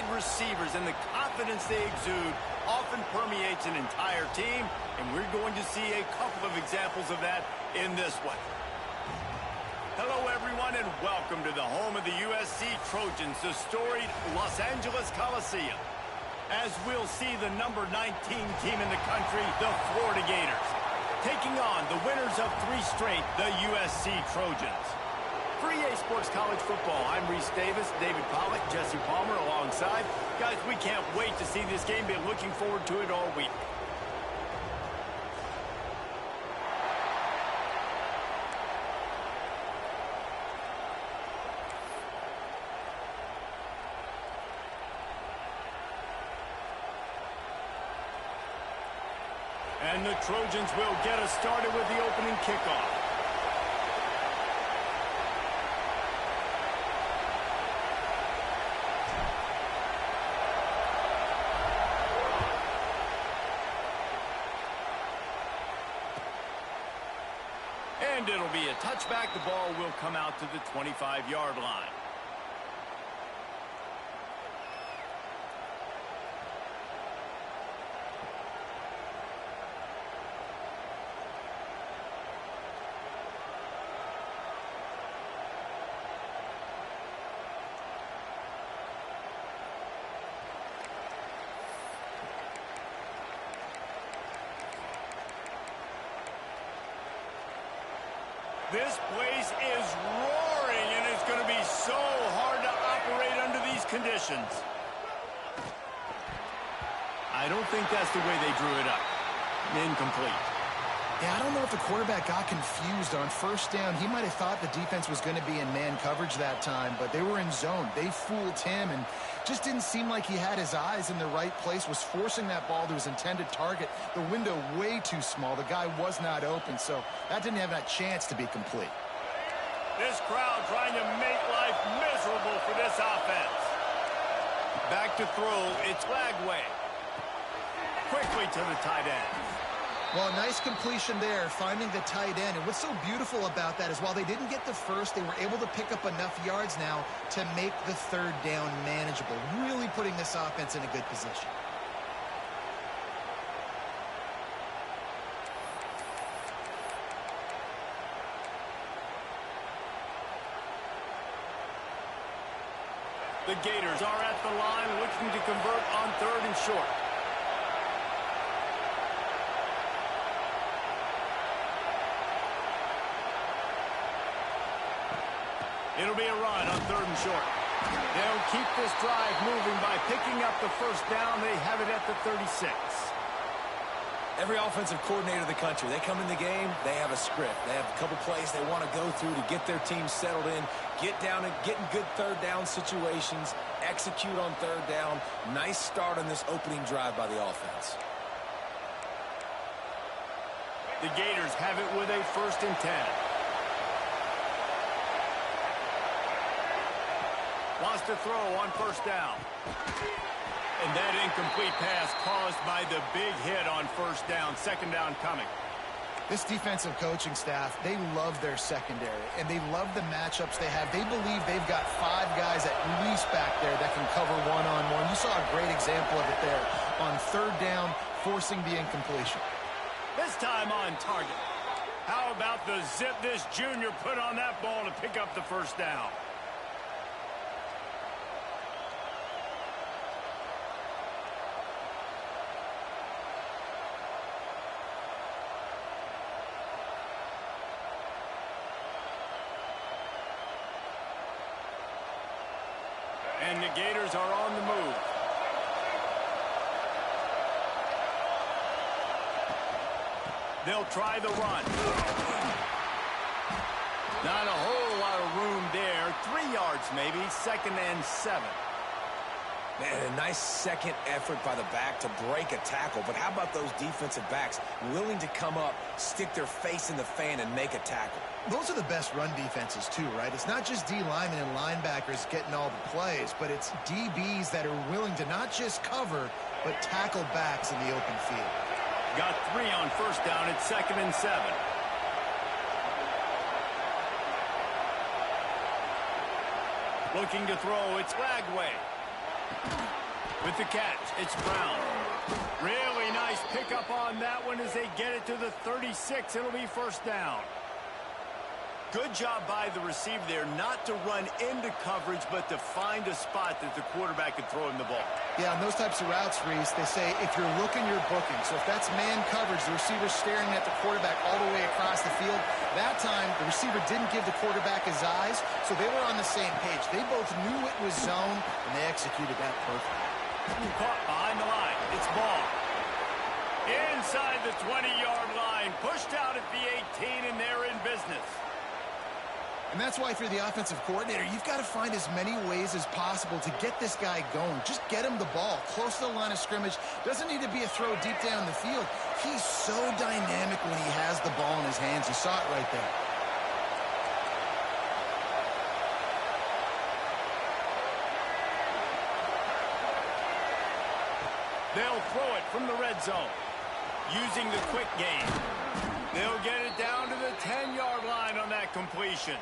wide receivers and the confidence they exude often permeates an entire team, and we're going to see a couple of examples of that in this one. Hello, everyone, and welcome to the home of the USC Trojans, the storied Los Angeles Coliseum. As we'll see the number 19 team in the country, the Florida Gators, taking on the winners of 3 straight, the USC Trojans. For EA Sports College Football, I'm Reese Davis, David Pollack, Jesse Palmer alongside. Guys, we can't wait to see this game. Been looking forward to it all week. And the Trojans will get us started with the opening kickoff. And it'll be a touchback. The ball will come out to the 25-yard line. This place is roaring, and it's going to be so hard to operate under these conditions. I don't think that's the way they drew it up. Incomplete. Yeah, I don't know if the quarterback got confused on first down. He might have thought the defense was going to be in man coverage that time, but they were in zone. They fooled him and just didn't seem like he had his eyes in the right place, was forcing that ball to his intended target. The window way too small. The guy was not open, so that didn't have that chance to be complete. This crowd trying to make life miserable for this offense. Back to throw. It's Lagway. Quickly to the tight end. Well, nice completion there, finding the tight end. And what's so beautiful about that is while they didn't get the first, they were able to pick up enough yards now to make the third down manageable, really putting this offense in a good position. The Gators are at the line looking to convert on 3rd and short. It'll be a run on 3rd and short. They'll keep this drive moving by picking up the first down. They have it at the 36. Every offensive coordinator in the country, they come in the game, they have a script. They have a couple plays they want to go through to get their team settled in, get down and get in good 3rd down situations, execute on 3rd down. Nice start on this opening drive by the offense. The Gators have it with a 1st and 10. Wants to throw on 1st down. And that incomplete pass caused by the big hit on 1st down. 2nd down coming. This defensive coaching staff, they love their secondary, and they love the matchups they have. They believe they've got 5 guys at least back there that can cover one-on-one. You saw a great example of it there on 3rd down, forcing the incompletion. This time on target. How about the zip this junior put on that ball to pick up the 1st down? And the Gators are on the move. They'll try the run. Not a whole lot of room there. 3 yards maybe. 2nd and 7. Man, a nice second effort by the back to break a tackle. But how about those defensive backs willing to come up, stick their face in the fan, and make a tackle? Those are the best run defenses, too, right? It's not just D linemen and linebackers getting all the plays, but it's DBs that are willing to not just cover, but tackle backs in the open field. Got 3 on 1st down. It's 2nd and 7. Looking to throw. It's Lagway. With the catch, it's Brown. Really nice pickup on that one as they get it to the 36. It'll be first down. Good job by the receiver there not to run into coverage, but to find a spot that the quarterback could throw him the ball. Yeah, on those types of routes, Reese, they say if you're looking, you're booking. So if that's man coverage, the receiver's staring at the quarterback all the way across the field. That time, the receiver didn't give the quarterback his eyes, so they were on the same page. They both knew it was zone, and they executed that perfectly. Caught behind the line. It's ball. Inside the 20-yard line. Pushed out at the 18, and they're in business. And that's why if you're the offensive coordinator, you've got to find as many ways as possible to get this guy going. Just get him the ball close to the line of scrimmage. Doesn't need to be a throw deep down the field. He's so dynamic when he has the ball in his hands. You saw it right there. They'll throw it from the red zone. Using the quick game. They'll get it down to the 10-yard line on that completion.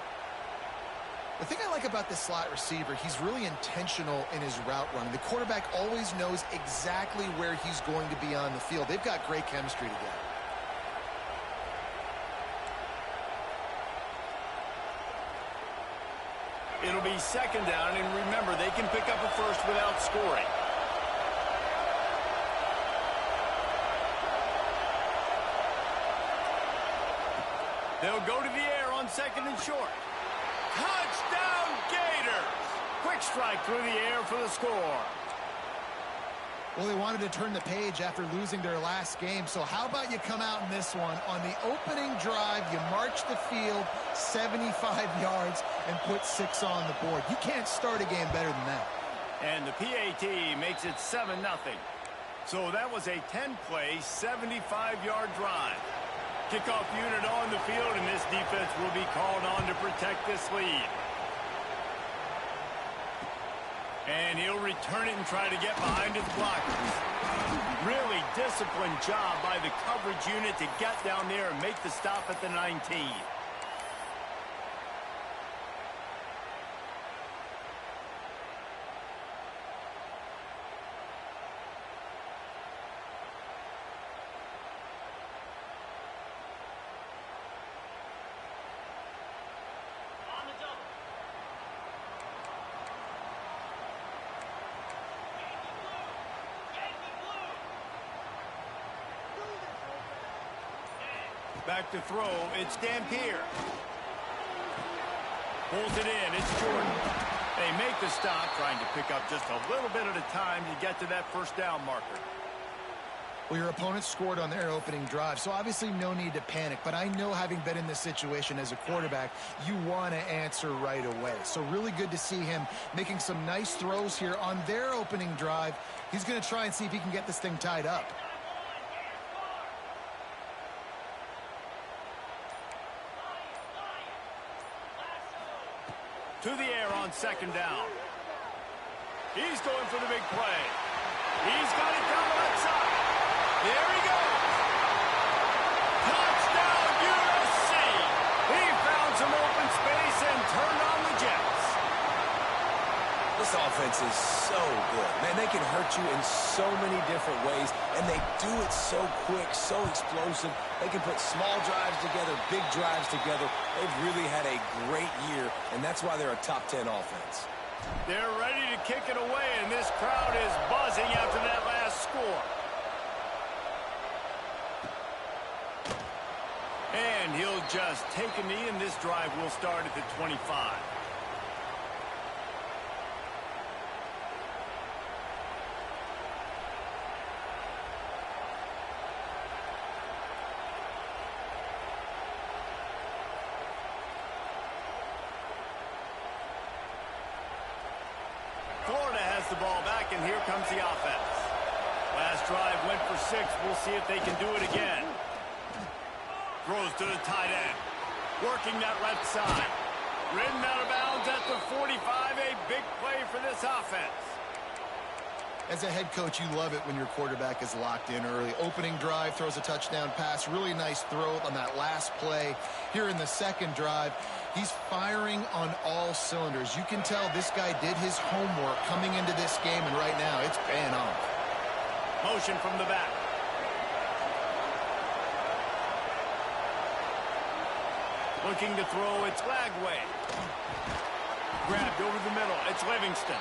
The thing I like about this slot receiver, he's really intentional in his route running. The quarterback always knows exactly where he's going to be on the field. They've got great chemistry together. It'll be second down, and remember, they can pick up a first without scoring. They'll go to the air on second and short. Touchdown, Gators! Quick strike through the air for the score. Well, they wanted to turn the page after losing their last game, so how about you come out in this one? On the opening drive, you march the field 75 yards and put 6 on the board. You can't start a game better than that. And the PAT makes it 7-0. So that was a 10-play, 75-yard drive. Kickoff unit on the field, and this defense will be called on to protect this lead. And he'll return it and try to get behind his blockers. Really disciplined job by the coverage unit to get down there and make the stop at the 19. Back to throw, it's Dampier. Pulls it in, it's Jordan. They make the stop, trying to pick up just a little bit at a time to get to that first down marker. Well, your opponent scored on their opening drive, so obviously no need to panic. But I know, having been in this situation as a quarterback, you want to answer right away. So really good to see him making some nice throws here on their opening drive. He's going to try and see if he can get this thing tied up. To the air on second down. He's going for the big play. He's got it down the left side. There he goes. Touchdown, USC. He found some open space and turned on the Jets. This offense is so good. Man, they can hurt you in so many different ways, and they do it so quick, so explosive. They can put small drives together, big drives together. They've really had a great year, and that's why they're a top 10 offense. They're ready to kick it away, and this crowd is buzzing after that last score. And he'll just take a knee, and this drive will start at the 25. Florida has the ball back, and here comes the offense. Last drive went for 6. We'll see if they can do it again. Throws to the tight end. Working that left side. Ridden out of bounds at the 45. A big play for this offense. As a head coach, you love it when your quarterback is locked in early. Opening drive, throws a touchdown pass. Really nice throw on that last play. Here in the second drive, he's firing on all cylinders. You can tell this guy did his homework coming into this game, and right now it's paying off. Motion from the back. Looking to throw, it's Lagway. Grabbed over the middle, it's Livingston.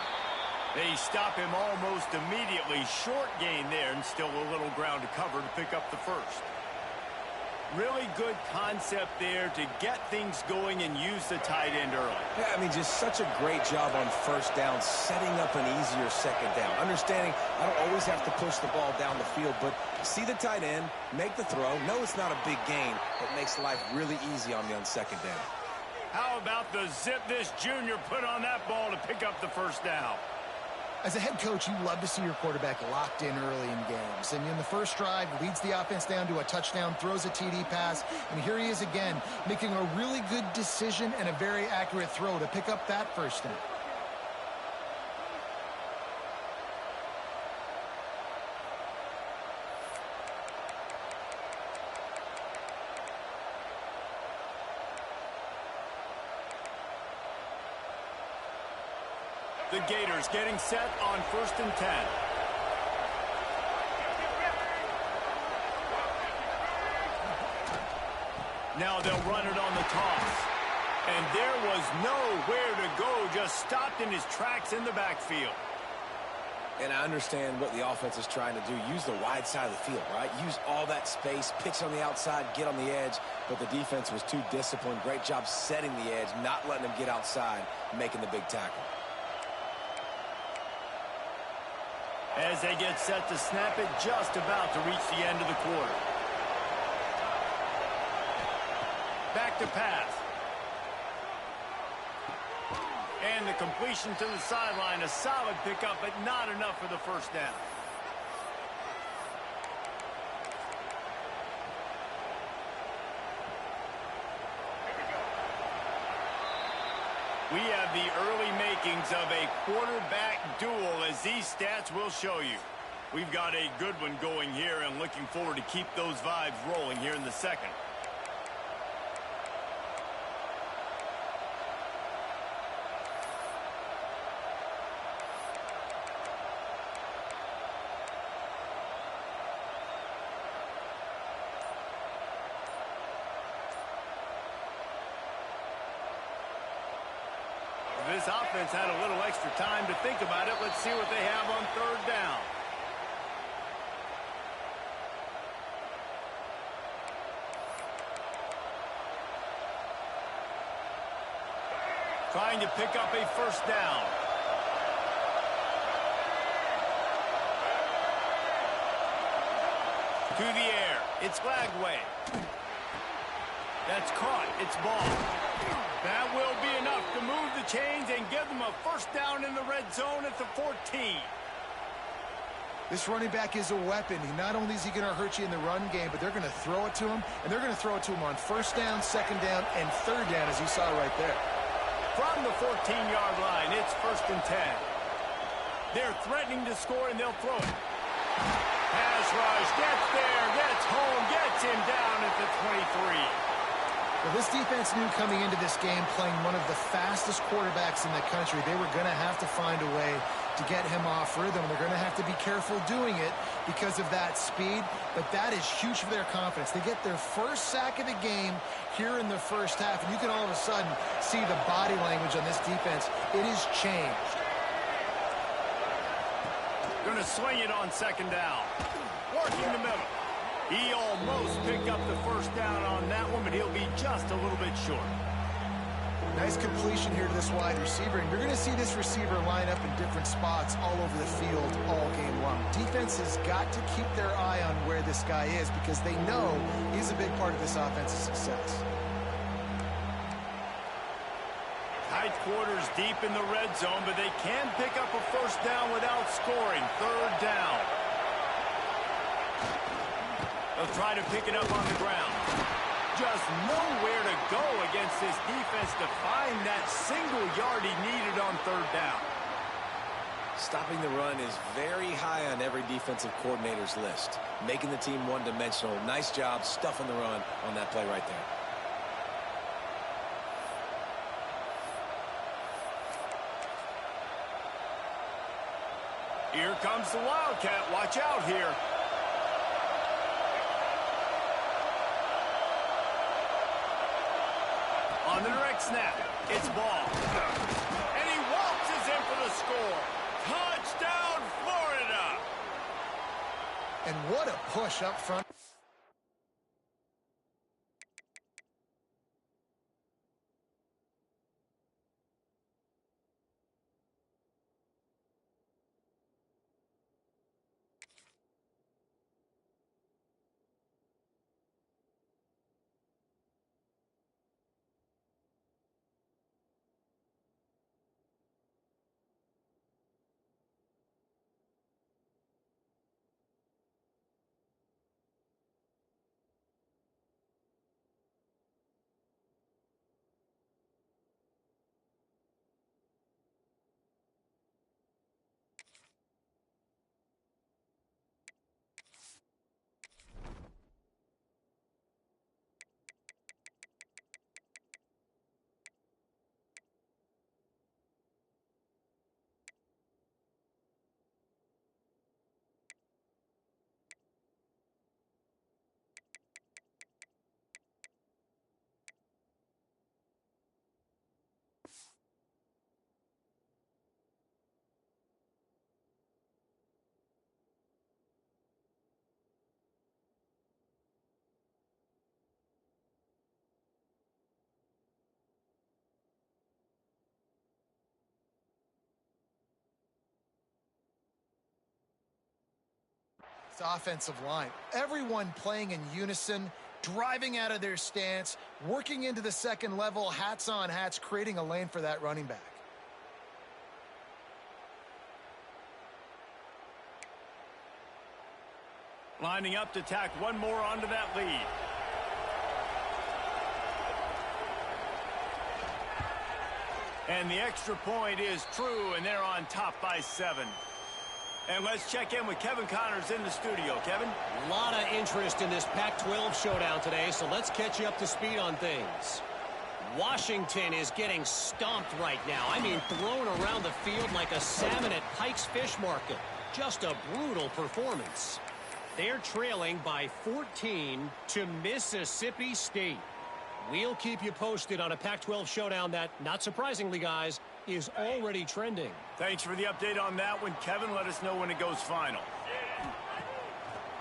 They stop him almost immediately. Short gain there, and still a little ground to cover to pick up the first. Really good concept there to get things going and use the tight end early. Yeah, I mean, just such a great job on first down, setting up an easier second down. Understanding I don't always have to push the ball down the field, but see the tight end, make the throw. No, it's not a big gain, but makes life really easy on me on second down. How about the zip this junior put on that ball to pick up the first down? As a head coach, you love to see your quarterback locked in early in games. And in the first drive, leads the offense down to a touchdown, throws a TD pass, and here he is again, making a really good decision and a very accurate throw to pick up that first down. The Gators getting set on 1st and 10. Now they'll run it on the toss. And there was nowhere to go, just stopped in his tracks in the backfield. And I understand what the offense is trying to do. Use the wide side of the field, right? Use all that space, pitch on the outside, get on the edge. But the defense was too disciplined. Great job setting the edge, not letting them get outside, making the big tackle. As they get set to snap it, just about to reach the end of the quarter. Back to pass. And the completion to the sideline, a solid pickup, but not enough for the first down. We have the early makings of a quarterback duel, as these stats will show you. We've got a good one going here, and looking forward to keep those vibes rolling here in the second. This offense had a little extra time to think about it. Let's see what they have on 3rd down. Trying to pick up a first down. To the air. It's Lagway. That's caught. It's ball. That will be enough to move the chains and give them a first down in the red zone at the 14. This running back is a weapon. Not only is he going to hurt you in the run game, but they're going to throw it to him, and they're going to throw it to him on 1st down, 2nd down, and 3rd down, as you saw right there. From the 14-yard line, it's 1st and 10. They're threatening to score, and they'll throw it. Pass rush, gets there, gets home, gets him down at the 23. Well, this defense knew coming into this game, playing one of the fastest quarterbacks in the country, they were going to have to find a way to get him off rhythm. They're going to have to be careful doing it because of that speed, but that is huge for their confidence. They get their first sack of the game here in the first half, and you can all of a sudden see the body language on this defense. It has changed. Going to swing it on 2nd down. Working the middle. He almost picked up the first down on that one, but he'll be just a little bit short. Nice completion here to this wide receiver, and you're going to see this receiver line up in different spots all over the field all game long. Defense has got to keep their eye on where this guy is because they know he's a big part of this offense's success. Tight quarters deep in the red zone, but they can pick up a first down without scoring. 3rd down. They'll try to pick it up on the ground. Just nowhere to go against this defense to find that single yard he needed on 3rd down. Stopping the run is very high on every defensive coordinator's list. Making the team one-dimensional. Nice job stuffing the run on that play right there. Here comes the Wildcat. Watch out here. On the direct snap, it's ball. And he waltzes in for the score. Touchdown, Florida! And what a push up front. It's offensive line. Everyone playing in unison, driving out of their stance, working into the second level, hats on hats, creating a lane for that running back. Lining up to tack one more onto that lead. And the extra point is true, and they're on top by 7. And let's check in with Kevin Connors in the studio. Kevin? A lot of interest in this Pac-12 showdown today, so let's catch you up to speed on things. Washington is getting stomped right now. I mean, thrown around the field like a salmon at Pike's Fish Market. Just a brutal performance. They're trailing by 14 to Mississippi State. We'll keep you posted on a Pac-12 showdown that, not surprisingly, guys, is already trending. Thanks for the update on that one, Kevin. Let us know when it goes final.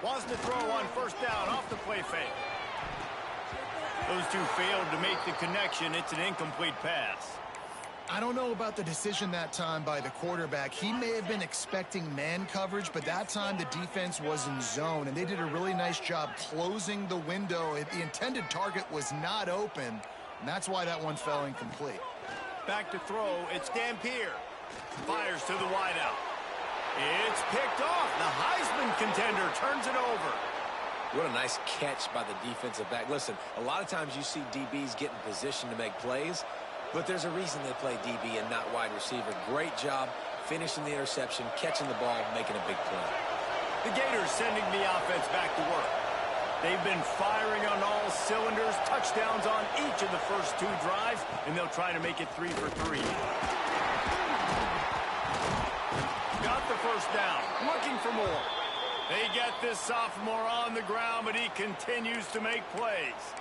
Wants to throw on first down off the play fake. Those two failed to make the connection. It's an incomplete pass. I don't know about the decision that time by the quarterback. He may have been expecting man coverage, but that time the defense was in zone, and they did a really nice job closing the window. The intended target was not open, and that's why that one fell incomplete. Back to throw. It's Dampier. Fires to the wideout. It's picked off. The Heisman contender turns it over. What a nice catch by the defensive back. Listen, a lot of times you see DBs get in position to make plays, but there's a reason they play DB and not wide receiver. Great job finishing the interception, catching the ball, making a big play. The Gators sending the offense back to work. They've been firing on all cylinders, touchdowns on each of the first 2 drives, and they'll try to make it 3 for 3. Got the first down, looking for more. They get this sophomore on the ground, but he continues to make plays.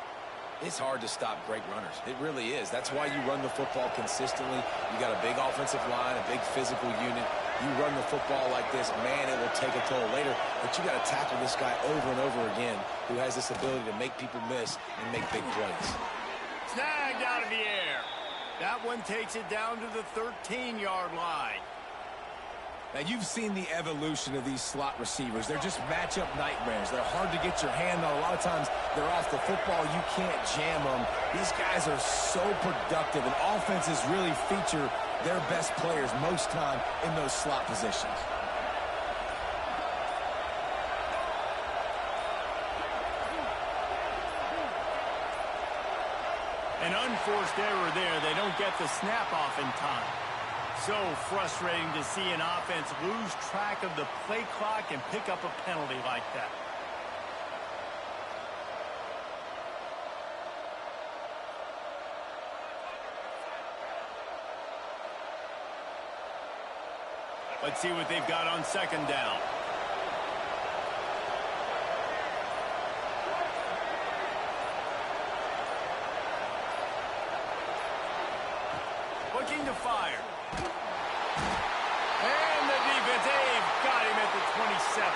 It's hard to stop great runners. It really is. That's why you run the football consistently. You got a big offensive line, a big physical unit. You run the football like this, man, it will take a toll later. But you got to tackle this guy over and over again who has this ability to make people miss and make big plays. Snagged out of the air. That one takes it down to the 13-yard line. Now, you've seen the evolution of these slot receivers. They're just matchup nightmares. They're hard to get your hand on. A lot of times, they're off the football. You can't jam them. These guys are so productive, and offenses really feature their best players most time in those slot positions. An unforced error there. They don't get the snap off in time. So frustrating to see an offense lose track of the play clock and pick up a penalty like that. Let's see what they've got on second down. Looking to fire. And the defense, they've got him at the 27.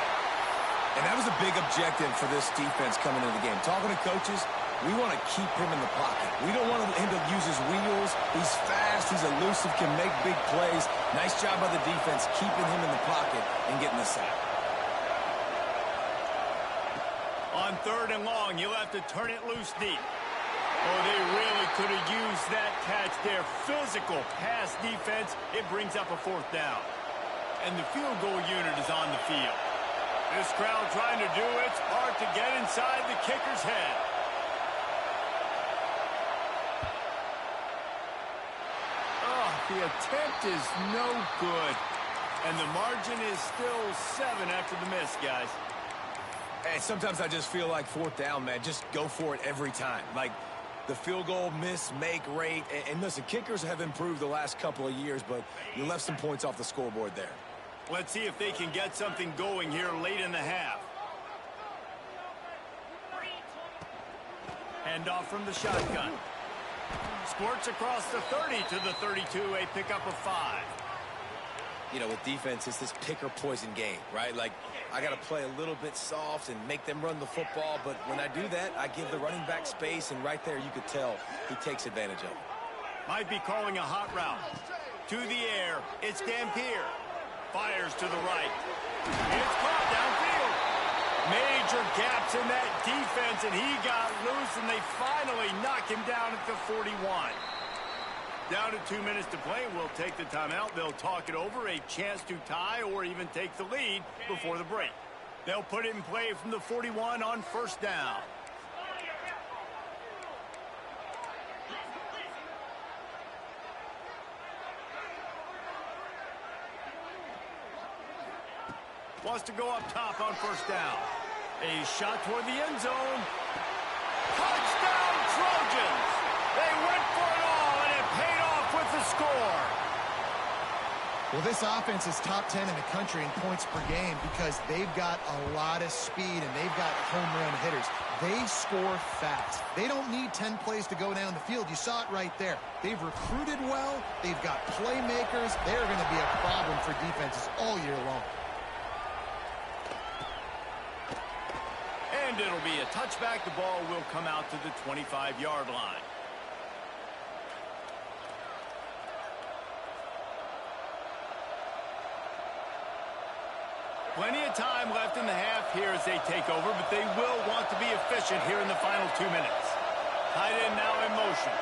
And that was a big objective for this defense coming into the game. Talking to coaches, we want to keep him in the pocket. We don't want him to use his wheels. He's fast. He's elusive, can make big plays. Nice job by the defense keeping him in the pocket and getting the sack. On third and long, you'll have to turn it loose deep. Oh, they really could have used that catch there. Physical pass defense. It brings up a fourth down. And the field goal unit is on the field. This crowd trying to do its part to get inside the kicker's head. Oh, the attempt is no good. And the margin is still 7 after the miss, guys. Hey, sometimes I just feel like fourth down, man. Just go for it every time. Like, the field goal miss-make rate. And listen, kickers have improved the last couple of years, but you left some points off the scoreboard there. Let's see if they can get something going here late in the half. Handoff from the shotgun. Squirts across the 30 to the 32, a pickup of 5. You know, with defense, it's this pick-or-poison game, right? Like, I got to play a little bit soft and make them run the football, but when I do that, I give the running back space, and right there you could tell he takes advantage of it. Might be calling a hot route. To the air, it's Dampier. Fires to the right. It's caught downfield. Major gaps in that defense, and he got loose, and they finally knock him down at the 41. Down to 2 minutes to play. We'll take the timeout. They'll talk it over, a chance to tie or even take the lead before the break. They'll put it in play from the 41 on first down. Wants to go up top on first down. A shot toward the end zone. Touchdown, Trojans! They went for it all, and it paid off with the score. Well, this offense is top 10 in the country in points per game because they've got a lot of speed and they've got home run hitters. They score fast. They don't need 10 plays to go down the field. You saw it right there. They've recruited well. They've got playmakers. They're going to be a problem for defenses all year long. And it'll be a touchback. The ball will come out to the 25-yard line. Plenty of time left in the half here as they take over, but they will want to be efficient here in the final 2 minutes. Tight end now in motion.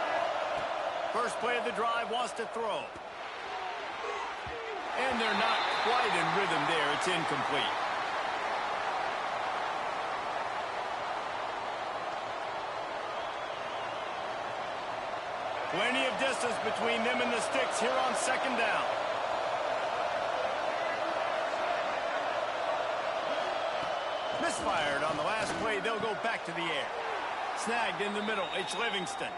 First play of the drive, wants to throw. And they're not quite in rhythm there. It's incomplete. Plenty of distance between them and the sticks here on second down. Misfired on the last play. They'll go back to the air. Snagged in the middle. It's Livingston.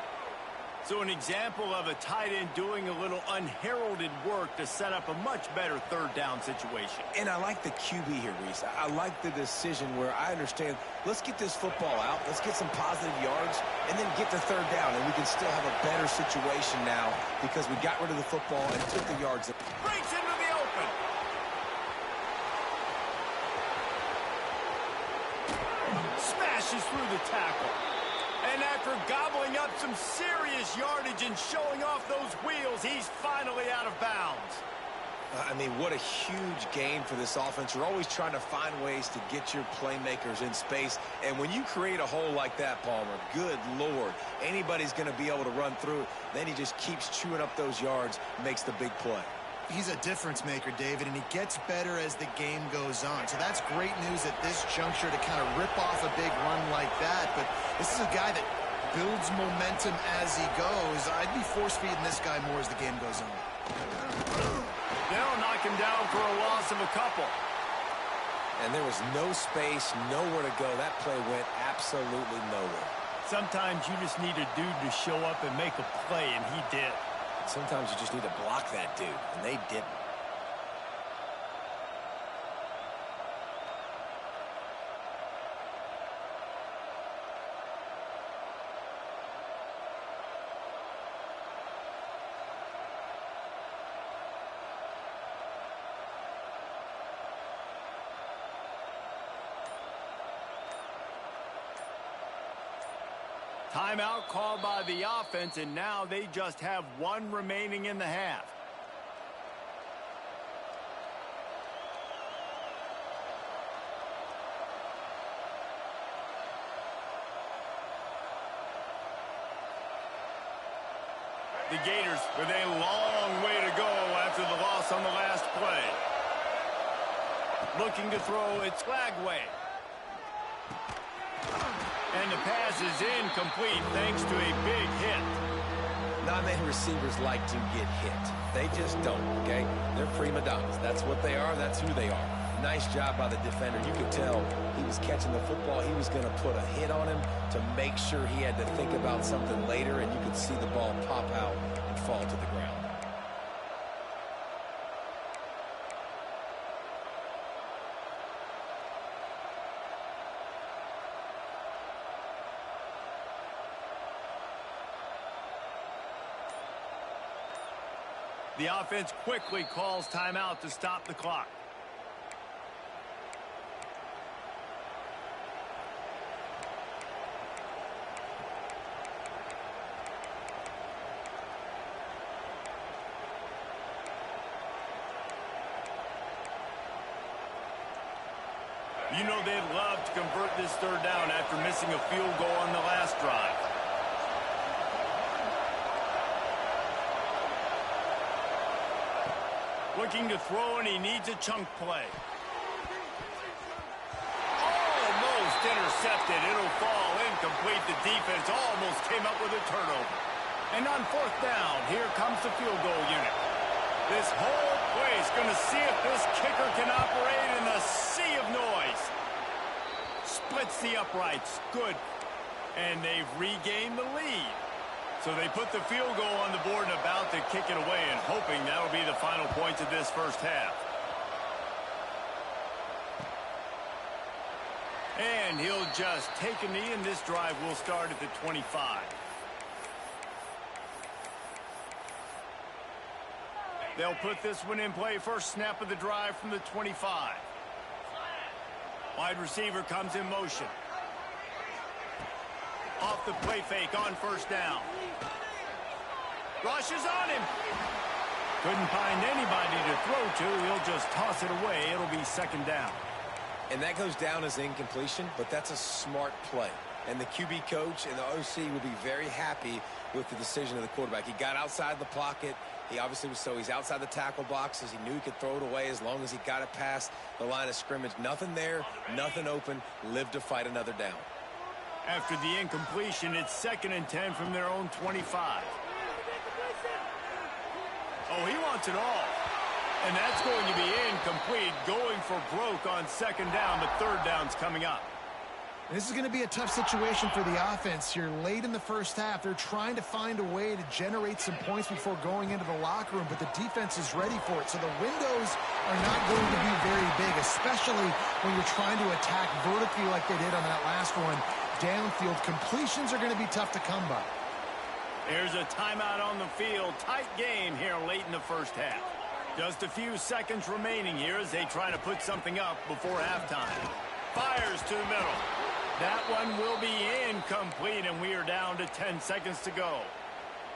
So an example of a tight end doing a little unheralded work to set up a much better third down situation. And I like the QB here, Reese. I like the decision where I understand, let's get this football out, let's get some positive yards, and then get the third down, and we can still have a better situation now because we got rid of the football and took the yards. Breaks into the open. Smashes through the tackle. And after gobbling up some serious yardage and showing off those wheels, he's finally out of bounds. I mean, what a huge game for this offense. You're always trying to find ways to get your playmakers in space. And when you create a hole like that, Palmer, good Lord, anybody's going to be able to run through it. Then he just keeps chewing up those yards, makes the big play. He's a difference maker, David, and he gets better as the game goes on. So that's great news at this juncture to kind of rip off a big run like that. But this is a guy that builds momentum as he goes. I'd be force-feeding this guy more as the game goes on. They'll knock him down for a loss of a couple. And there was no space, nowhere to go. That play went absolutely nowhere. Sometimes you just need a dude to show up and make a play, and he did. Sometimes you just need to block that dude, and they didn't. Timeout called by the offense, and now they just have one remaining in the half. The Gators with a long way to go after the loss on the last play. Looking to throw, it's Flagway. And the pass is incomplete thanks to a big hit. Not many receivers like to get hit. They just don't, okay? They're prima donnas. That's what they are. That's who they are. Nice job by the defender. You could tell he was catching the football. He was going to put a hit on him to make sure he had to think about something later, and you could see the ball pop out and fall to the ground. The offense quickly calls timeout to stop the clock. You know they'd love to convert this third down after missing a field goal on the last drive. Looking to throw, and he needs a chunk play. Almost intercepted. It'll fall incomplete. The defense almost came up with a turnover. And on fourth down, here comes the field goal unit. This whole place going to see if this kicker can operate in the sea of noise. Splits the uprights. Good. And they've regained the lead. So they put the field goal on the board and about to kick it away, and hoping that'll be the final points of this first half. And he'll just take a knee, and this drive will start at the 25. They'll put this one in play. First snap of the drive from the 25. Wide receiver comes in motion. Off the play fake on first down. Rushes on him. Couldn't find anybody to throw to. He'll just toss it away. It'll be second down. And that goes down as incompletion, but that's a smart play. And the QB coach and the OC will be very happy with the decision of the quarterback. He got outside the pocket. He obviously was he's outside the tackle boxes. He knew he could throw it away as long as he got it past the line of scrimmage. Nothing there, nothing open. Live to fight another down. After the incompletion, it's 2nd and 10 from their own 25. Oh, he wants it all. And that's going to be incomplete, going for broke on 2nd down, but 3rd down's coming up. This is going to be a tough situation for the offense here. Late in the first half, they're trying to find a way to generate some points before going into the locker room, but the defense is ready for it. So the windows are not going to be very big, especially when you're trying to attack vertically like they did on that last one. Downfield completions are going to be tough to come by. There's a timeout on the field. Tight game here late in the first half. Just a few seconds remaining here as they try to put something up before halftime. Fires to the middle. That one will be incomplete, and we are down to 10 seconds to go.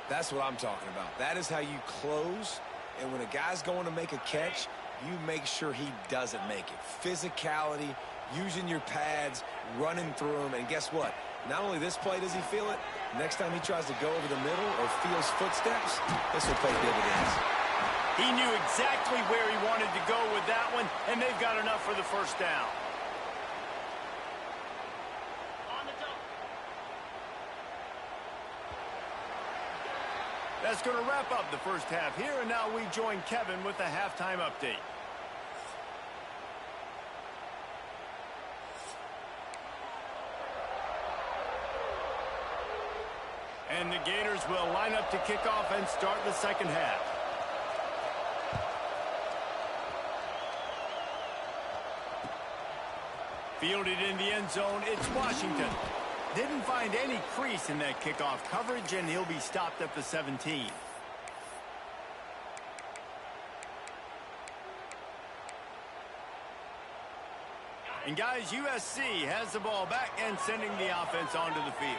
That's what I'm talking about. That is how you close, and when a guy's going to make a catch, you make sure he doesn't make it. Physicality, using your pads, running through them, and guess what? Not only this play does he feel it, next time he tries to go over the middle or feels footsteps, this will pay dividends. He knew exactly where he wanted to go with that one, and they've got enough for the first down. That's going to wrap up the first half here, and now we join Kevin with the halftime update. And the Gators will line up to kick off and start the second half. Fielded in the end zone, it's Washington. Didn't find any crease in that kickoff coverage, and he'll be stopped at the 17. And guys, USC has the ball back and sending the offense onto the field.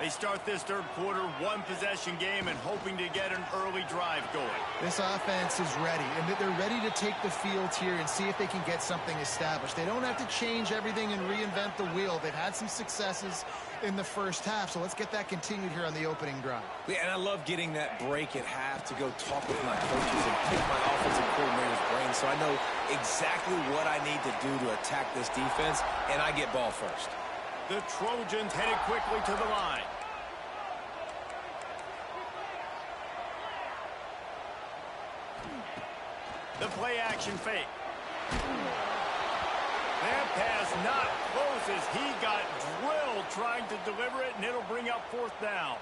They start this third quarter, one-possession game, and hoping to get an early drive going. This offense is ready, and they're ready to take the field here and see if they can get something established. They don't have to change everything and reinvent the wheel. They've had some successes in the first half, so let's get that continued here on the opening drive. Yeah, and I love getting that break at half to go talk with my coaches and pick my offensive coordinator's brain so I know exactly what I need to do to attack this defense, and I get ball first. The Trojans headed quickly to the line. The play action fake. That pass not close as he got drilled trying to deliver it, and it'll bring up fourth down.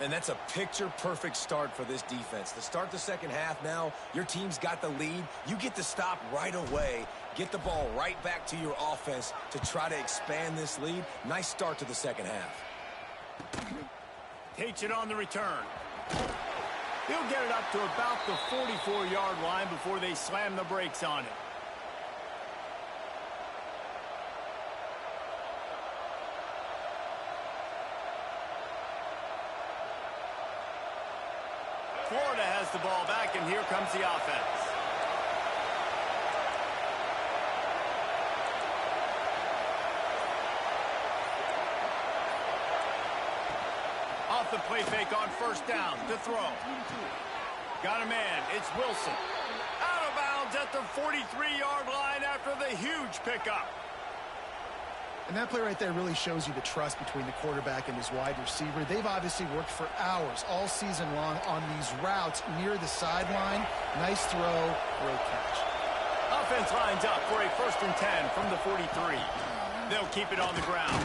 And that's a picture-perfect start for this defense. To start the second half now, your team's got the lead. You get to stop right away, get the ball right back to your offense to try to expand this lead. Nice start to the second half. Takes it on the return. He'll get it up to about the 44-yard line before they slam the brakes on it. Florida has the ball back, and here comes the offense. Off the play fake on first down to throw. Got a man. It's Wilson. Out of bounds at the 43-yard line after the huge pickup. And that play right there really shows you the trust between the quarterback and his wide receiver. They've obviously worked for hours all season long on these routes near the sideline. Nice throw, great catch. Offense lines up for a 1st and 10 from the 43. They'll keep it on the ground.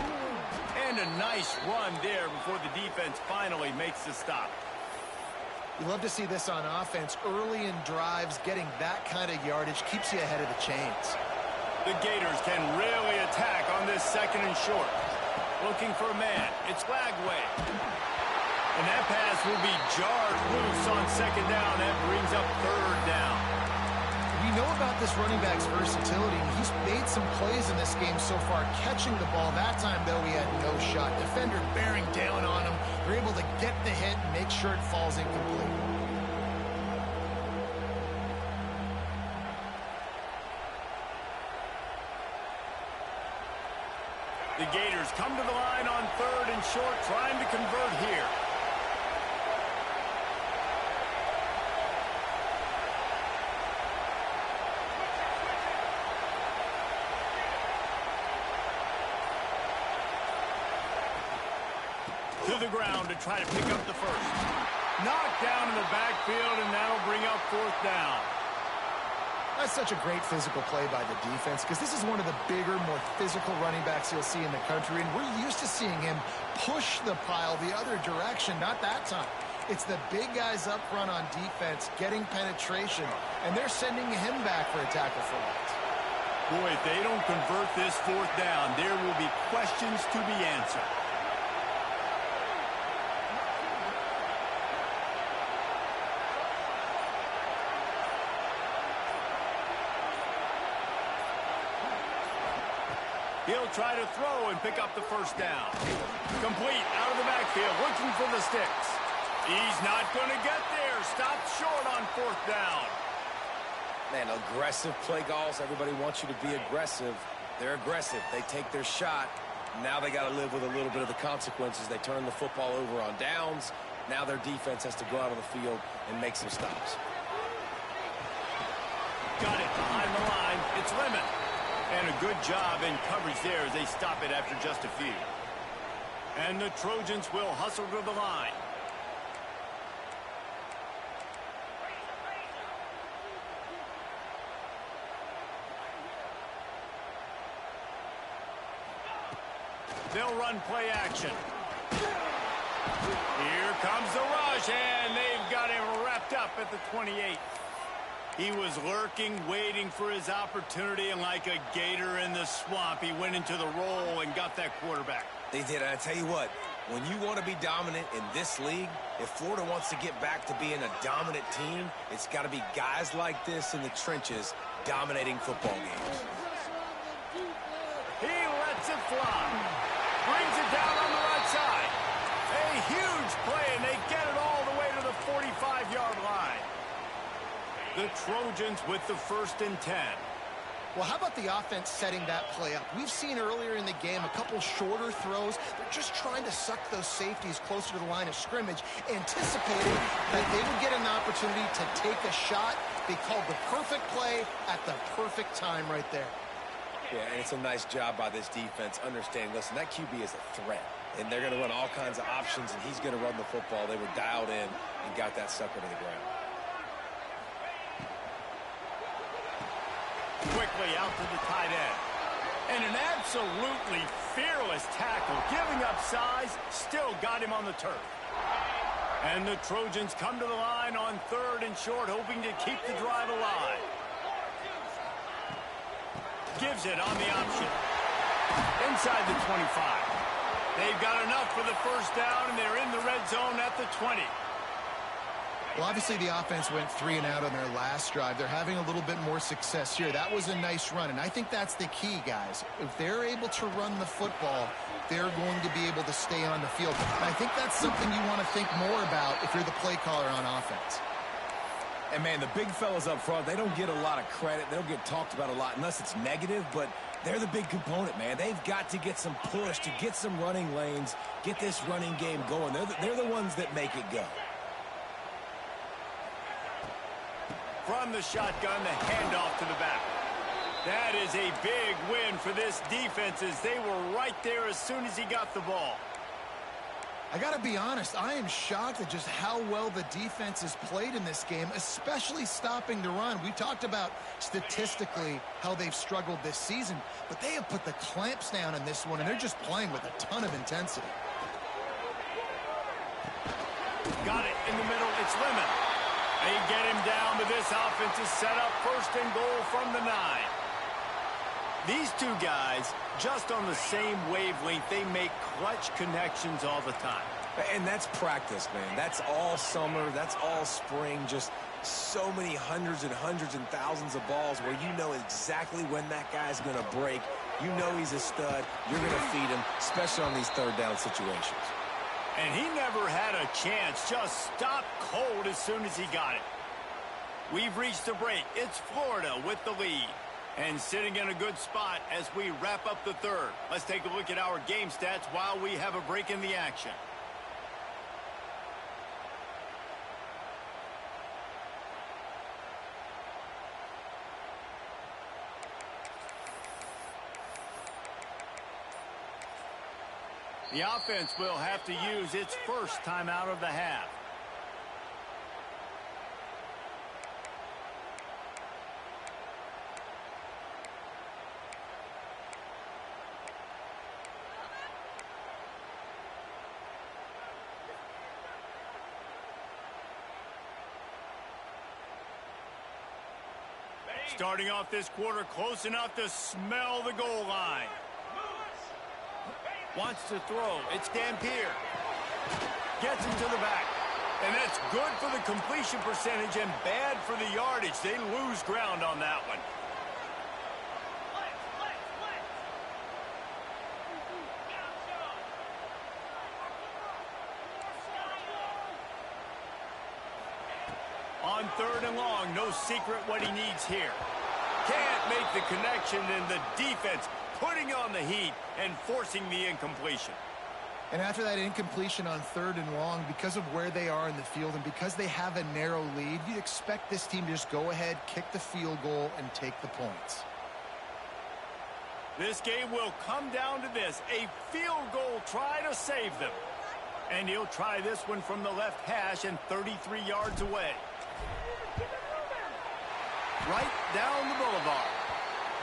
And a nice run there before the defense finally makes the stop. You love to see this on offense. Early in drives, getting that kind of yardage keeps you ahead of the chains. The Gators can really attack on this 2nd and short. Looking for a man. It's Lagway. And that pass will be jarred loose on 2nd down. That brings up 3rd down. We know about this running back's versatility. He's made some plays in this game so far, catching the ball. That time, though, he had no shot. Defender bearing down on him. They're able to get the hit and make sure it falls incomplete. The Gators come to the line on 3rd and short, trying to convert here. To the ground to try to pick up the first. Knocked down in the backfield, and that'll bring up 4th down. That's such a great physical play by the defense because this is one of the bigger, more physical running backs you'll see in the country, and we're used to seeing him push the pile the other direction. Not that time. It's the big guys up front on defense getting penetration, and they're sending him back for a tackle for loss. Boy, if they don't convert this 4th down, there will be questions to be answered. He'll try to throw and pick up the 1st down. Complete out of the backfield, looking for the sticks. He's not going to get there. Stopped short on 4th down. Man, aggressive play calls. Everybody wants you to be aggressive. They're aggressive. They take their shot. Now they got to live with a little bit of the consequences. They turn the football over on downs. Now their defense has to go out on the field and make some stops. Got it behind the line. It's Lemon. And a good job in coverage there as they stop it after just a few. And the Trojans will hustle to the line. They'll run play action. Here comes the rush, and they've got him wrapped up at the 28. He was lurking, waiting for his opportunity, and like a gator in the swamp, he went into the roll and got that quarterback. They did, and I tell you what, when you want to be dominant in this league, if Florida wants to get back to being a dominant team, it's got to be guys like this in the trenches dominating football games. He lets it fly. Brings it down on the right side. A huge play, and they get it all the way to the 45-yard line. The Trojans with the 1st and 10. Well, how about the offense setting that play up? We've seen earlier in the game a couple shorter throws. They're just trying to suck those safeties closer to the line of scrimmage, anticipating that they would get an opportunity to take a shot. They called the perfect play at the perfect time right there. Yeah, and it's a nice job by this defense. Understand, listen, that QB is a threat, and they're going to run all kinds of options, and he's going to run the football. They were dialed in and got that sucker to the ground. Quickly out to the tight end. And an absolutely fearless tackle, giving up size, still got him on the turf. And the Trojans come to the line on 3rd and short, hoping to keep the drive alive. Gives it on the option. Inside the 25. They've got enough for the 1st down, and they're in the red zone at the 20. Well, obviously the offense went 3 and out on their last drive. They're having a little bit more success here. That was a nice run, and I think that's the key, guys. If they're able to run the football, they're going to be able to stay on the field. And I think that's something you want to think more about if you're the play caller on offense. And, man, the big fellas up front, they don't get a lot of credit. They don't get talked about a lot unless it's negative, but they're the big component, man. They've got to get some push, to get some running lanes, get this running game going. They're the ones that make it go. From the shotgun, the handoff to the back. That is a big win for this defense, as they were right there as soon as he got the ball. I got to be honest, I am shocked at just how well the defense has played in this game, especially stopping the run. We talked about statistically how they've struggled this season, but they have put the clamps down in this one, and they're just playing with a ton of intensity. Got it in the middle. It's Lemon. They get him down, but this offense is set up 1st and goal from the 9. These two guys, just on the same wavelength, they make clutch connections all the time. And that's practice, man. That's all summer. That's all spring. Just so many hundreds and thousands of balls where you know exactly when that guy's going to break. You know he's a stud. You're going to feed him, especially on these 3rd down situations. And he never had a chance. Just stopped cold as soon as he got it. We've reached a break. It's Florida with the lead. And sitting in a good spot as we wrap up the 3rd. Let's take a look at our game stats while we have a break in the action. The offense will have to use its 1st timeout of the half. Starting off this quarter close enough to smell the goal line. Wants to throw. It's Dampier. Gets him to the back. And that's good for the completion percentage and bad for the yardage. They lose ground on that one. On 3rd and long, no secret what he needs here. Can't make the connection, and the defense putting on the heat and forcing the incompletion. And after that incompletion on 3rd and long, because of where they are in the field and because they have a narrow lead, you'd expect this team to just go ahead, kick the field goal, and take the points. This game will come down to this, a field goal try to save them. And he'll try this one from the left hash and 33 yards away. Right down the boulevard.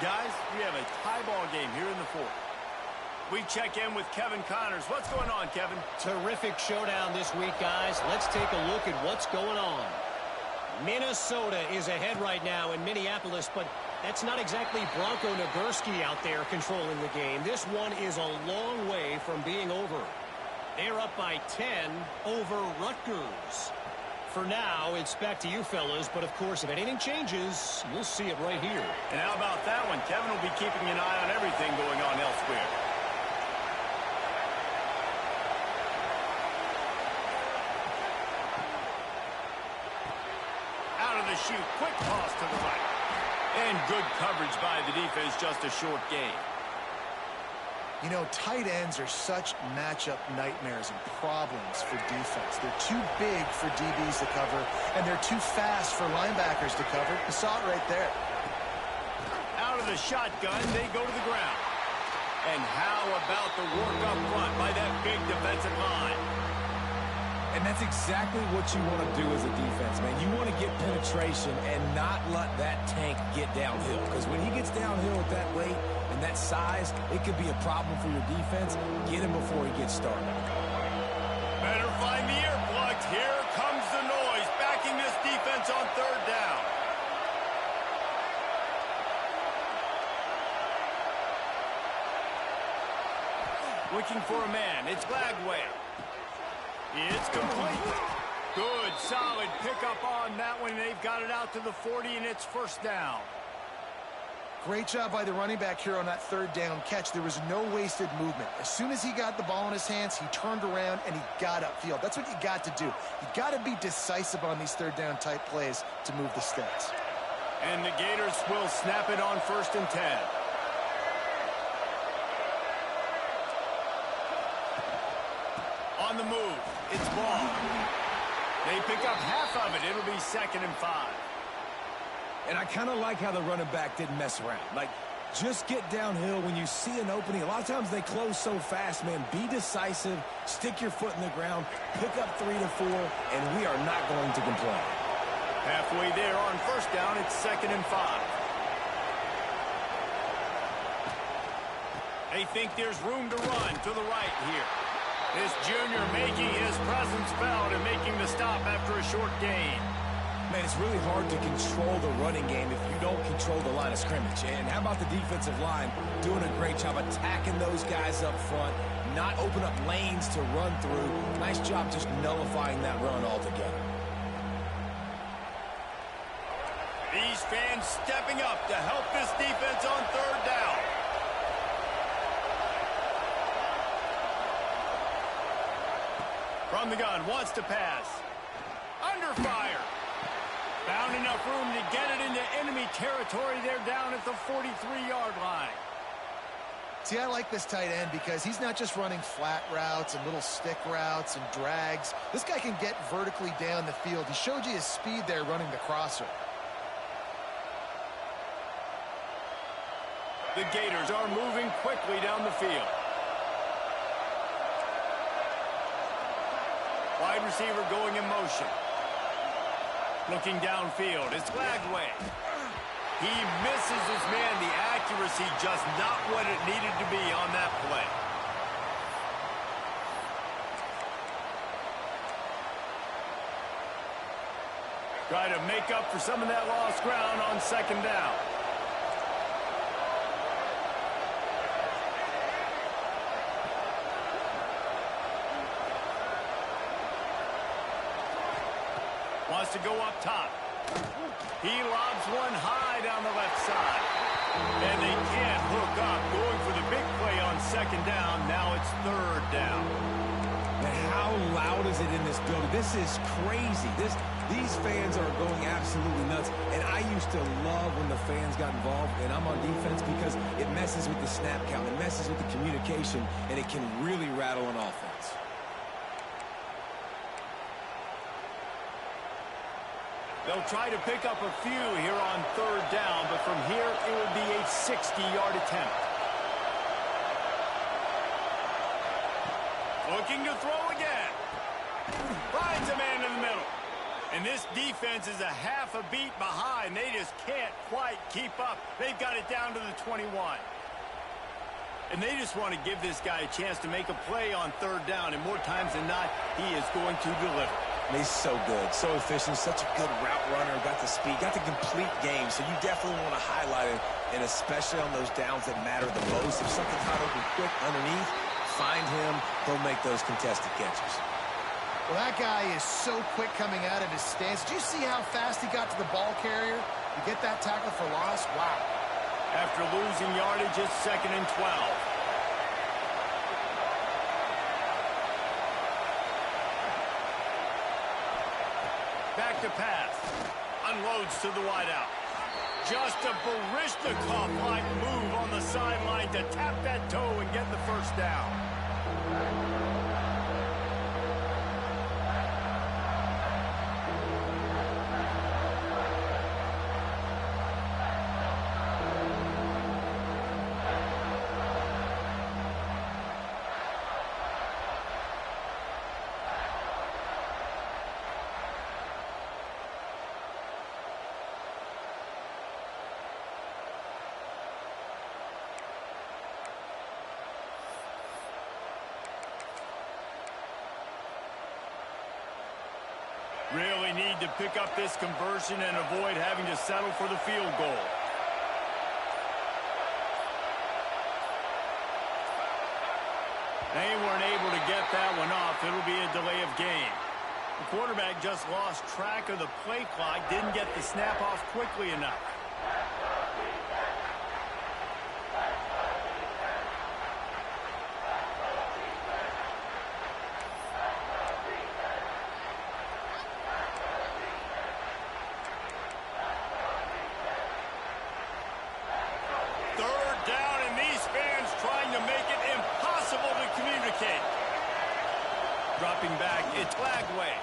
Guys, we have a tie ball game here in the 4th. We check in with Kevin Connors. What's going on, Kevin? Terrific showdown this week, guys. Let's take a look at what's going on. Minnesota is ahead right now in Minneapolis, but that's not exactly Bronco Nagurski out there controlling the game. This one is a long way from being over. They're up by 10 over Rutgers. For now, it's back to you fellas, but of course, if anything changes, we'll see it right here. And how about that one? Kevin will be keeping an eye on everything going on elsewhere. Out of the chute, quick toss to the right. And good coverage by the defense, just a short gain. You know, tight ends are such matchup nightmares and problems for defense. They're too big for DBs to cover, and they're too fast for linebackers to cover. You saw it right there. Out of the shotgun, they go to the ground. And how about the work up front by that big defensive line? And that's exactly what you want to do as a defense, man. You want to get penetration and not let that tank get downhill. Because when he gets downhill at that rate and that size, it could be a problem for your defense. Get him before he gets started. Better find the earplugs. Here comes the noise, backing this defense on third down. Looking for a man. It's Glagway. It's complete. Good, solid pickup on that one. They've got it out to the 40, and it's first down. Great job by the running back here on that third down catch. There was no wasted movement. As soon as he got the ball in his hands, he turned around and he got upfield. That's what you got to do. You got to be decisive on these third down type plays to move the sticks. And the Gators will snap it on 1st and 10. On the move, it's ball. They pick up half of it. It'll be 2nd and 5. And I kind of like how the running back didn't mess around. Like, just get downhill when you see an opening. A lot of times they close so fast, man. Be decisive, stick your foot in the ground, pick up 3 to 4, and we are not going to complain. Halfway there on 1st down, it's 2nd and 5. They think there's room to run to the right here. This junior making his presence felt and making the stop after a short gain. Man, it's really hard to control the running game if you don't control the line of scrimmage. And how about the defensive line doing a great job attacking those guys up front, not open up lanes to run through. Nice job just nullifying that run altogether. These fans stepping up to help this defense on 3rd down. From the gun, wants to pass. Under fire. Found enough room to get it into enemy territory. They're down at the 43-yard line. See, I like this tight end because he's not just running flat routes and little stick routes and drags. This guy can get vertically down the field. He showed you his speed there running the crosser. The Gators are moving quickly down the field. Wide receiver going in motion. Looking downfield, it's Glagway. He misses his man. The accuracy just not what it needed to be on that play. Try to make up for some of that lost ground on 2nd down. Wants to go up top. He lobs one high down the left side. And they can't hook up. Going for the big play on 2nd down. Now it's 3rd down. And how loud is it in this building? This is crazy. These fans are going absolutely nuts. And I used to love when the fans got involved. And I'm on defense because it messes with the snap count. It messes with the communication. And it can really rattle an offense. They'll try to pick up a few here on 3rd down, but from here it will be a 60-yard attempt. Looking to throw again. Finds a man in the middle. And this defense is a half a beat behind. They just can't quite keep up. They've got it down to the 21. And they just want to give this guy a chance to make a play on third down, and more times than not, he is going to deliver. And he's so good, so efficient, such a good route runner, got the speed, got the complete game, so you definitely want to highlight it, and especially on those downs that matter the most. If something's not open quick underneath, find him, he'll make those contested catches. Well, that guy is so quick coming out of his stance. Did you see how fast he got to the ball carrier to get that tackle for loss? Wow. After losing yardage, it's 2nd and 12. Back to pass. Unloads to the wideout. Just a Barishnikov-like move on the sideline to tap that toe and get the first down. Really need to pick up this conversion and avoid having to settle for the field goal. They weren't able to get that one off. It'll be a delay of game. The quarterback just lost track of the play clock, didn't get the snap off quickly enough. Dropping back, it's Lagway.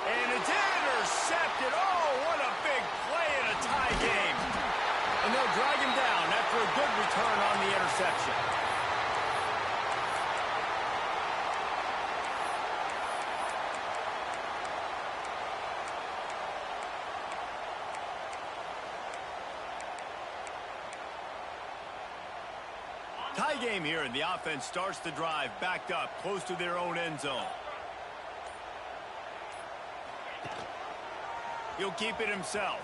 And it's intercepted. Oh, what a big play in a tie game. And they'll drag him down after a good return on the interception. Tie game here, and the offense starts the drive backed up close to their own end zone. He'll keep it himself.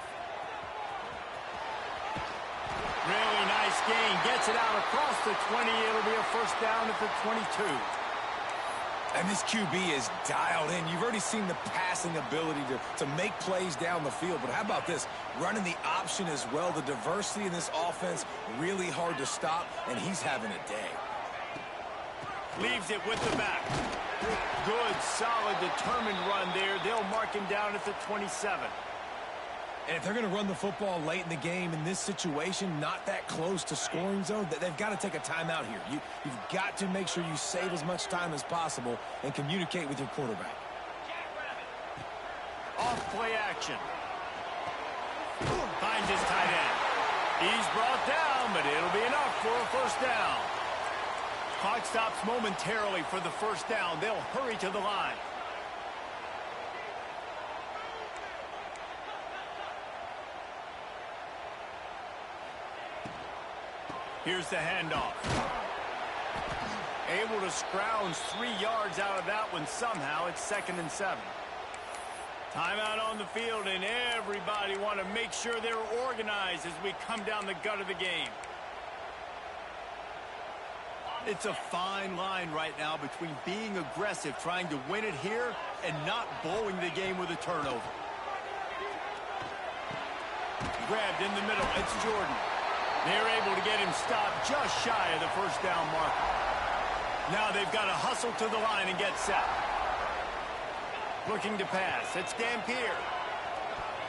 Really nice gain. Gets it out across the 20. It'll be a first down at the 22. And this QB is dialed in. You've already seen the passing ability to make plays down the field. But how about this? Running the option as well. The diversity in this offense, really hard to stop, and he's having a day. Leaves it with the back. Good, solid, determined run there. They'll mark him down at the 27. And if they're going to run the football late in the game in this situation, not that close to scoring zone, they've got to take a timeout here. You've got to make sure you save as much time as possible and communicate with your quarterback. Off play action. Finds his tight end. He's brought down, but it'll be enough for a first down. Clock stops momentarily for the first down. They'll hurry to the line. Here's the handoff. Able to scrounge 3 yards out of that one somehow. It's 2nd and 7. Timeout on the field, and everybody want to make sure they're organized as we come down the gut of the game. It's a fine line right now between being aggressive, trying to win it here, and not blowing the game with a turnover. Grabbed in the middle. It's Jordan. They're able to get him stopped just shy of the first down marker. Now they've got to hustle to the line and get set. Looking to pass. It's Dampier.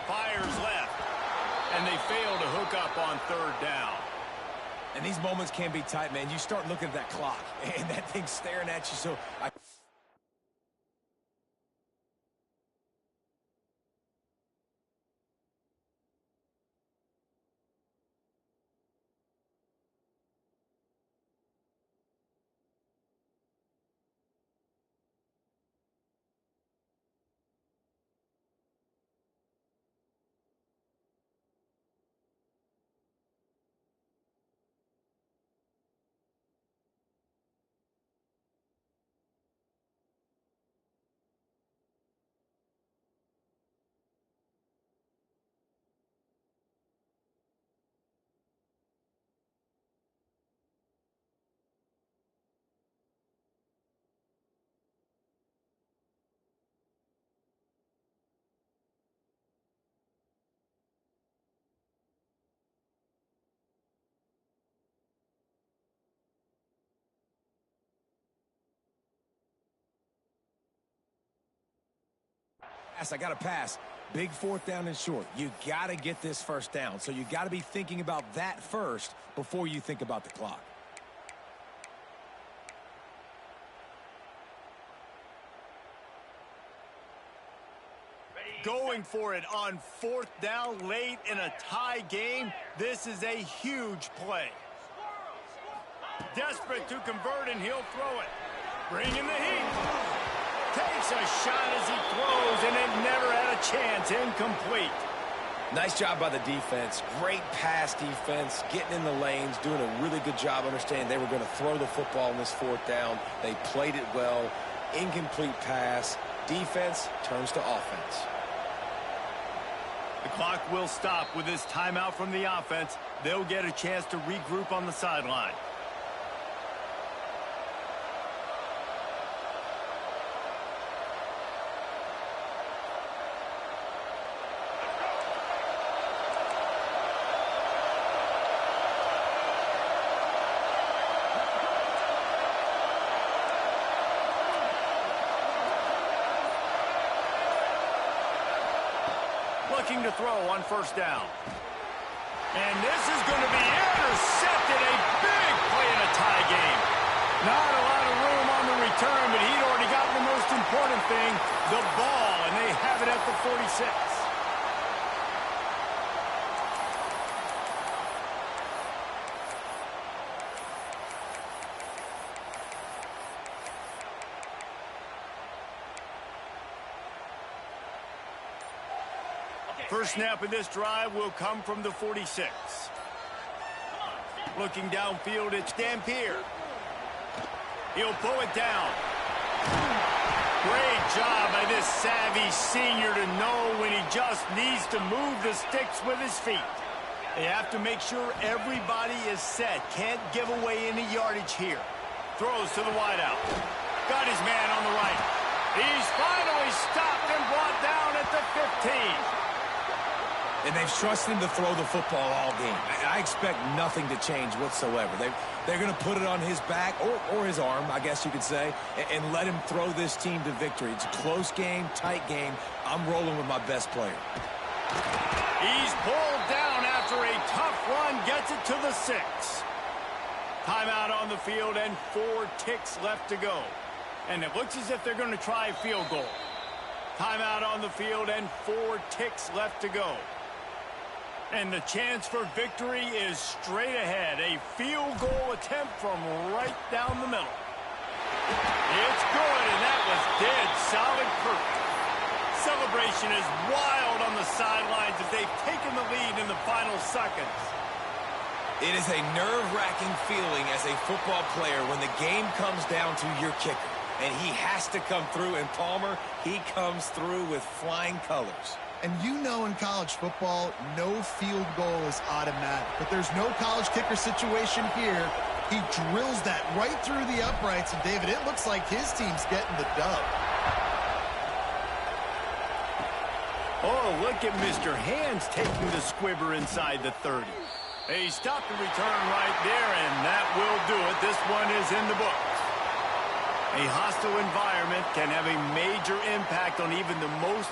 Fires left. And they fail to hook up on third down. And these moments can be tight, man. You start looking at that clock, and that thing's staring at you. So I got to pass. Big fourth down and short. You got to get this first down. So you got to be thinking about that first before you think about the clock. Going for it on fourth down late in a tie game. This is a huge play. Desperate to convert, and he'll throw it. Bringing the heat. Takes a shot as he throws, and it never had a chance. Incomplete. Nice job by the defense. Great pass defense, getting in the lanes, doing a really good job understanding they were going to throw the football in this fourth down. They played it well. Incomplete pass. Defense turns to offense. The clock will stop with this timeout from the offense. They'll get a chance to regroup on the sideline. Looking to throw on first down. And this is going to be intercepted. A big play in a tie game. Not a lot of room on the return, but he'd already got the most important thing, the ball, and they have it at the 46. First snap of this drive will come from the 46. Looking downfield, it's Dampier. He'll pull it down. Great job by this savvy senior to know when he just needs to move the sticks with his feet. They have to make sure everybody is set. Can't give away any yardage here. Throws to the wideout. Got his man on the right. He's finally stopped and brought down at the 15. And they've trusted him to throw the football all game. I expect nothing to change whatsoever. They're going to put it on his back, or his arm, I guess you could say, and let him throw this team to victory. It's a close game, tight game. I'm rolling with my best player. He's pulled down after a tough run, gets it to the 6. Timeout on the field and 4 ticks left to go. And it looks as if they're going to try a field goal. Timeout on the field and 4 ticks left to go. And the chance for victory is straight ahead. A field goal attempt from right down the middle. It's good, and that was dead solid proof. Celebration is wild on the sidelines as they've taken the lead in the final seconds. It is a nerve-wracking feeling as a football player when the game comes down to your kicker. And he has to come through, and Palmer, he comes through with flying colors. And you know in college football, no field goal is automatic. But there's no college kicker situation here. He drills that right through the uprights. And, David, it looks like his team's getting the dub. Oh, look at Mr. Hands taking the squibber inside the 30. He stopped the return right there, and that will do it. This one is in the books. A hostile environment can have a major impact on even the most